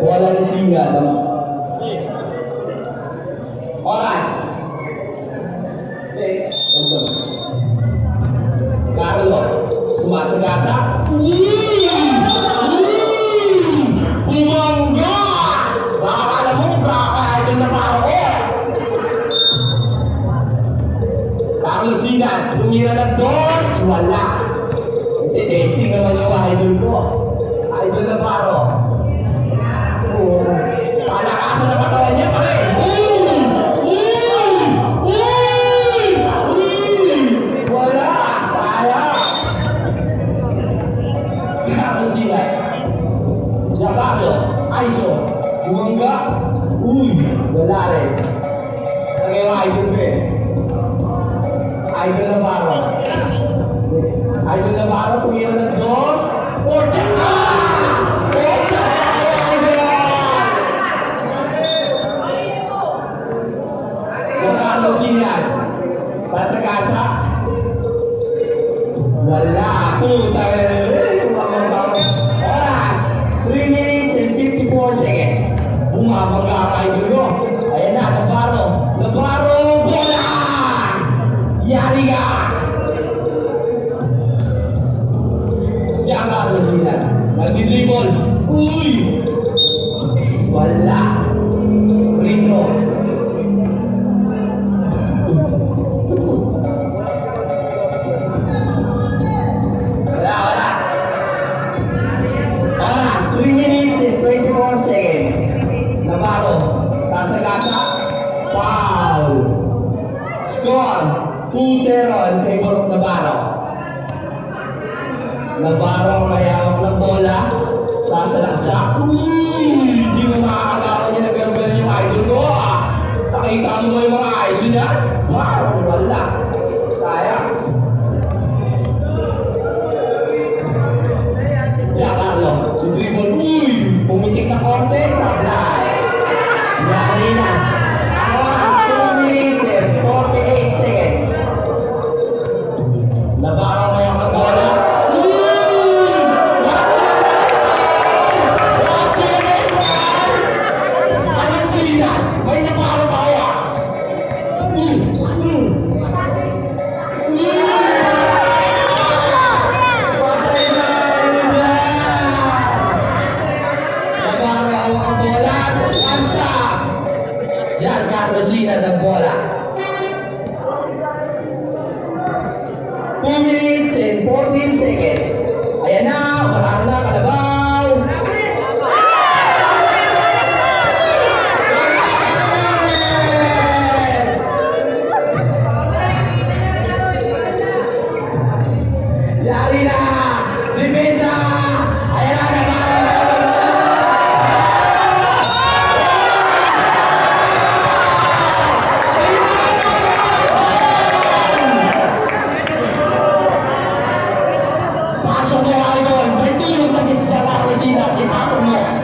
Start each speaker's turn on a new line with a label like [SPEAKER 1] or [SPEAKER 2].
[SPEAKER 1] Bola ni Singa. Oras. Okay. Carlo. Sumasagasa. Bumangga! Baka alam mo, baka idol na para ko. Carlo Singa. Tumira ng dos. Wala. Testing naman yung idol ko. Idol na paro. Palakasan na katawan niya pa rin. Wala. Sayang. Carlo Singa. Jabalo. Aiso. Bumangga. Wala rin. Ang yung idol ko eh. Idol na paro. Idol na paro. Tumira ng dos. Carlo Singa. Sasagasa. Wala. Puta. Oras. 3 minutes and 54 seconds. Bumabangga ang idol ko. Ayan na. Navarro. Bola! Yari ka! Diyan Carlo Singa. Nag-dribble. Wala. Rico. Wala. Oras, 3 minutes and 24 seconds. Navarro, sasagasa, foul. Score, 2-0 in favor of Navarro. Navarro may hawak ng bola, sasalaksak. Hindi mo makakagawa niya na gano'n yung idol ko. Nakita mo yung mga eyes niya? Wow, wala. Sayang. Giancarlo, si dribble. Pumitik na konti, sablay. Yari na. Oras, 2 minutes and 48 seconds. Navarro may hawak ng bola. May naparo kaya. Giancarlo Singa ng bola. 2 minutes and 14 seconds. Ayan na, marami na kalabaw. Yari na! Depensa! Ayan na naman! Pasok mo, idol! 20 yung assist dyan, Carlo Singa. Ipasok mo!